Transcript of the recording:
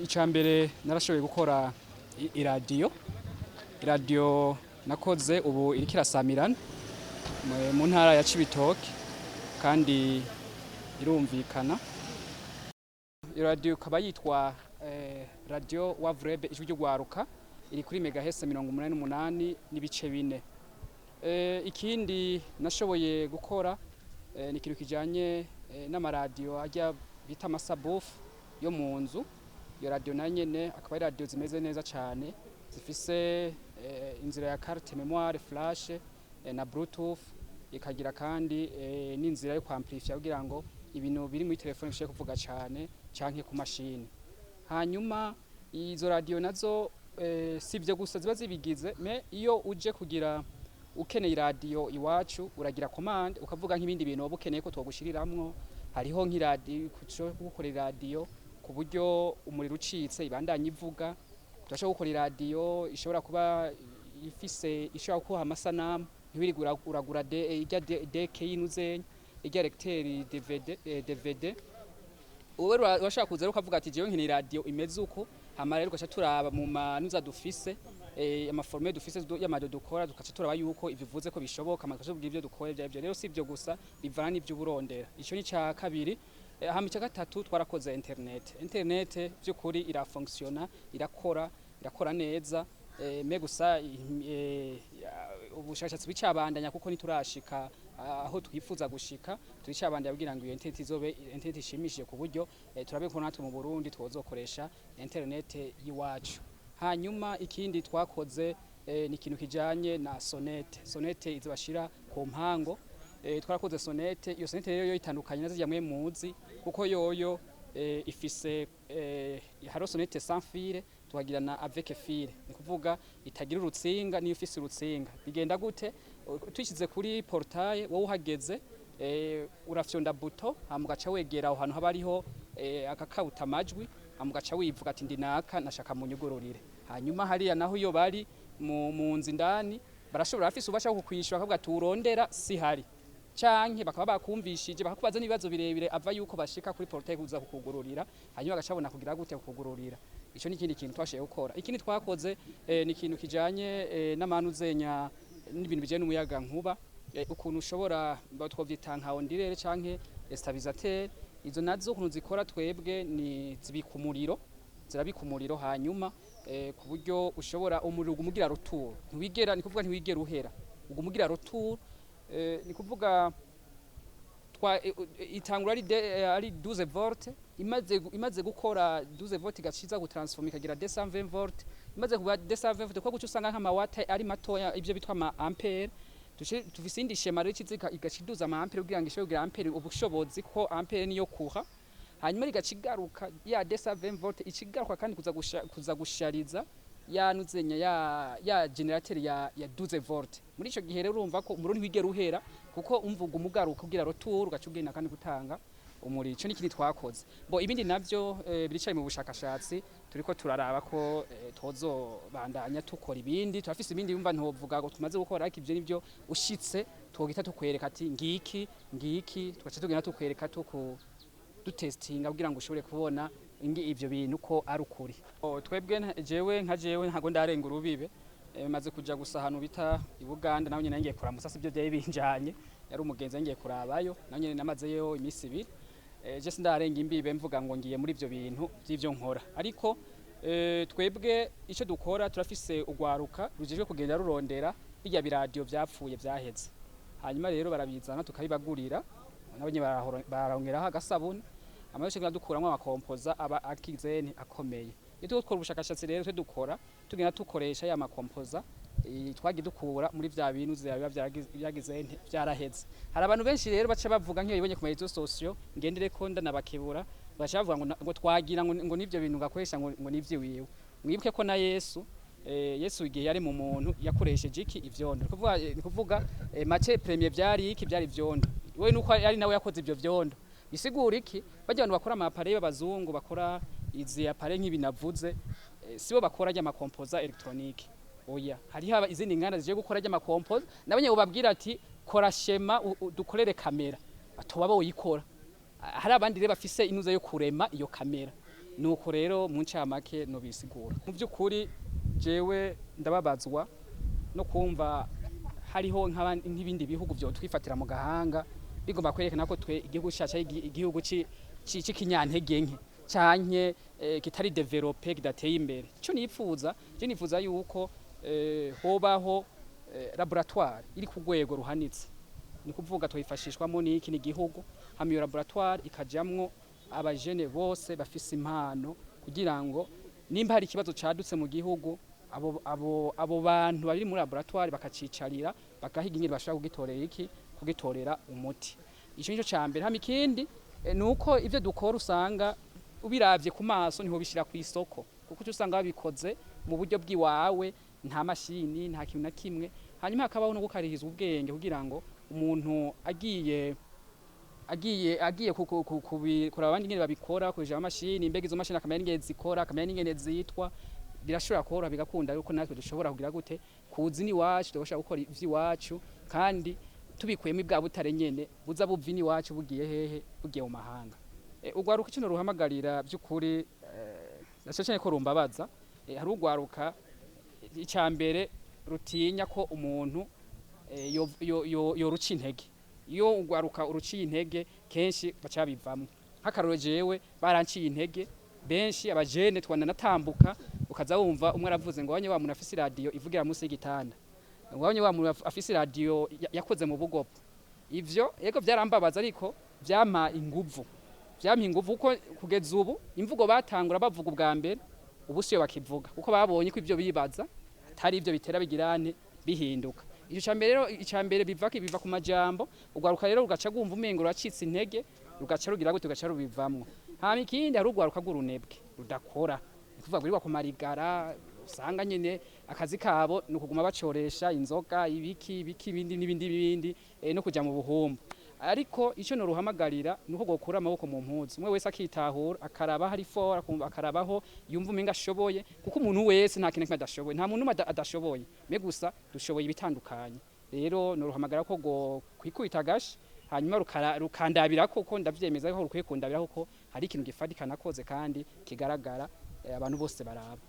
Icambere narashoboye gukora iradiyo nakoze ubu iriko irasamirana mu ntara ya Cibitoke kandi irumvikana. Iradiyo ikaba yitwa radio Wavrebe ijwi ry'ugwaruka iri kuri megahese 88 n'ibice 4. Ikindi nashoboye gukora ni ikintu kijanye n'amaradiyo ajya bita amasabufu yo mu nzu. Iyo radio na nyene akaba ari radio zimeze neza cyane zifise inzira ya carte memoire flash na bluetooth, ikagira kandi n'inzira yo kwamplifya kugira ngo ibintu biri muri telefone bishobore kuvuga cyane canke ku mashini. Hanyuma izo radio nazo sivyo gusa ziba zibigize, me iyo uje kugira ukeneye radio iwacu uragira commande ukavuga nk'ibindi bintu waba ukeneye ko twogushiriramwo. Hariho nk'iradiyo kuco gukora radio ku buryo umuriro ucitse ibandanye ivuga. Turashobora gukora iradiyo ishobora kuba ifise ishobora kuha amasanamu ntibirigura uragura ijya DK yinuze ijya lecteur DVD. Uwe urashaka kuza rero ukavuga ati jewe nkene iradiyo imeze uko, hama rero ugaca turaba mu manuza dufise amaforme dufise y'amado dukora dukaca turaba yuko ivyo bivuze ko bishoboka amakaje ubwira ivyo dukora ivyo rero sivyo gusa bivana n'ivyo burondera. Ico ni ca kabiri. Hama ica gatatu twarakoze internet by'ukuri irafunctiona irakora neza, me gusa ubushakashatsi bicabandanya kuko niturashika aho twifuza gushika turicabandanya kugira ngo iyo internet izobe internet ishimishije ku buryo turabe ko natwe mu Burundi twozokoresha internet yiwacu. Hanyuma ikindi twakoze ni ikintu kijanye na sonete izobashira ku mpango. Twarakoze sonete, iyo sonete rero itandukanye nazo yamwe muzi kuko yoyo ifise haro sonete sans fil tukagira na avec fil, ni kuvuga itagira urutsinga niyo ifise urutsinga. Bigenda gute? Twishize kuri portail wowe uhageze urafyonda buto hamugaca wegera aho hantu haba ariho akakauta amajwi hamugaca wivuga ati ndinaka nashaka munyugururire. Hanyuma hariya naho iyo bari mu nzi ndani barashobora afise ubasha kukwishura akavuga turondera si hari canke bakaba bakumvishije bakakubaza n'ibibazo birebire ava yuko bashika kuri portail kuza kukugururira hanyuma bagacabona kugira gute kukugururira. Ico ni ikindi kintu twashoboye gukora. Ikindi twakoze ni ikintu kijanye n'amanuzenya n'ibintu bijanye n'umuyaga nkuba, ukuntu ushobora twovyita nka ondirere canke stabilisateur. Izo nazo ukuntu zikora twebwe ni zibika umuriro hanyuma ku buryo ushobora umuriro umugira retour ntiwigera, ni kuvuga ntiwigera uhera ugumugira retour. Ni kuvuga itangura ari 12 volt imaze gukora 12 volt igaciza gutransforma ikagira 220 volt. Imaze kuba 220 volt ko guca usanga nk'amawata ari matoya ivyo bitwa ama ampere. Tufise indi shema rero cizika igaciduza ama ampere kugira ngo ishobore kugira ampere ubushobozi ko ampere niyo kuha. Hanyuma rigacigaruka ya 220 volt ikigaruka kandi kuza gushariza yanuzenya ya generateur ya 12 volt. Muri ico gihe rero urumva ko umuriro ntiwigera uhera kuko umvuga umugaruka kugira retour ugacugenda kandi gutanga umuriro. Ico ni kindi twakoze. Ibindi navyo biricaye mu bushakashatsi turiko turaraba ko tozobandanya tukora ibindi. Turafise ibindi bumva ntovuga ngo tumaze gukora ariko ivyo nivyo ushitse twogita tukwereka ati ngiki tugaca tugenda tukwereka dutestinga kugira ngo ushobore kubona ivyo bintu ko ari ukuri. Twebwe jewe ntago ndarenga urubibe, maze kuja gusa hanu bita i Buganda naho nyene ngiye kura musasi byo byaye binjanye, yari umugenzi ngiye kurabayo naho nyene namazeyo imisi 2. Je sindarenga imbibe mvuga ngo ngiye muri ivyo bintu by'ivyo nkora. Ariko twebwe ico dukora turafise ugwaruka rujejwe kugenda rurondera bijya biradio vyapfuye vyaheze. Hanyuma rero barabizana tukabibagurira nabo nyene barahongeraho agasabuni amayoshe dukuramwo amakompoza aba akizeni akomeye. Iyo dukora ubushakashatsi rero dukora tugenda tukoresha ya makompoza twagi dukura muri vya bintu biba byagize byaraheze. Hari abantu benshi rero baca bavuga nk'iyo ibonye ku ma réseaux sociaux ngendere ko ndanabakebura baca bavuga ngo twagira ngo nivyo bintu gakoresha ngo nivyo wiwe. Mwibuke ko na Yesu igihe yari mu muntu yakoresheje iki ivyondo. Ni kuvuga mace premier byari iki byari ivyondo. We nuko ari nawe yakoze ivyo vyondo. Bisigura iki? Bajya abantu bakora ama appareil y'abazungu bakora izi appareil nk'ibinavuze sibo bakora ajya amakompoza electronique. Oya, hari haba izindi nganda zije gukora ajya amakompoza nabanye ubabwira ati kora shema dukorere kamera atoba bo yikora. Hari abandi rero bafise inuza yo kurema iyo kamera. nuko rero mu ncamake no bisigura mu by'ukuri jewe ndababazwa no kumva hariho nk'ibindi bihugu byo twifatira mu gahanga bigomba kwerekana ko twe igihugu cyacu igihugu cy'ikinyantege nke cyanye kitari develope kidateye imbere cyo nifuza yuko hobaho laboratoire iri ku rwego ruhanitse ni kuvuga twifashishwamo n'iki n'igihugu hama iyo laboratoire ikajamwo abajene bose bafise impano kugira ngo nimba hari ikibazo cadutse mu gihugu abo bantu bari muri laboratoire bakacicarira bakahiga ingene bashaka kugitorera umuti ico nico cambere hama ikindi nuko ivyo dukora usanga ubiravye ku maso niho bishira ku isoko kuko usanga babikoze mu buryo bw'iwawe nta mashini nta kintu na kimwe hanyuma hakabaho no gukarihizwa ubwenge kugira ngo umuntu agiye kuraba abandi ingene babikora kuja amashini imbega izo mashini akamenya ingene zikora akamenya n'ingene zitwa birashobora koroha bigakunda yuko natwe dushobora kugira gute kuzi ni wacu dushobora gukora ivy'iwacu kandi tubikuyemo ibwa butare nyene buza buvini wacu bugiye hehe bugiye mu mahanga ugwaruka kino ruhamagarira by'ukuri nacyo ko rumbabaza hari ugwaruka icambere rutinya ko umuntu yoruca intege iyo ugwaruka uruciye intege kenshi baca bivamwe nk'akaroro jewe baranciye intege benshi abajene twananatambuka ukaza wumva umwe aravuze ngo wanye wa muntu afise radio ivugira munsi y'igitanda wanye wa muntu afise radio yakoze mu bugopo ivyo yego byarambabaza ariko vyampa inguvu uko kugeza ubu imvugo batangura bavuga ubwa mbere ubu siyo bakivuga kuko babonye ko ivyo bibaza atari ivyo bitera bigirane bihinduka icambere biva ku majambo ugwaruka rero rugaca gumva umengo racitse intege rugaca rugira gute rugaca rubivamwo hama ikindi hari ugwaruka gurunebwe rudakora kuvuga ngo ku marigara usanga nyene akazi kabo nukuguma bacoresha inzoga ibiki n'ibindi no kuja mu buhumbu ariko ico no ruhamagarira nuko gokura amaboko mu mpuzu umwe wese akitahura akaraba hari fora akarabaho yumva umenga ashoboye kuko umuntu wese nta kintu adashoboye nta muntu adashoboye me gusa dushoboye ibitandukanye rero no ruhamagara ko go kwikubita gashi hanyuma rukandabira kuko ndavyemeza ko rukwiye kundabira kuko hari ikintu gifadika nakoze kandi kigaragara abantu bose baraba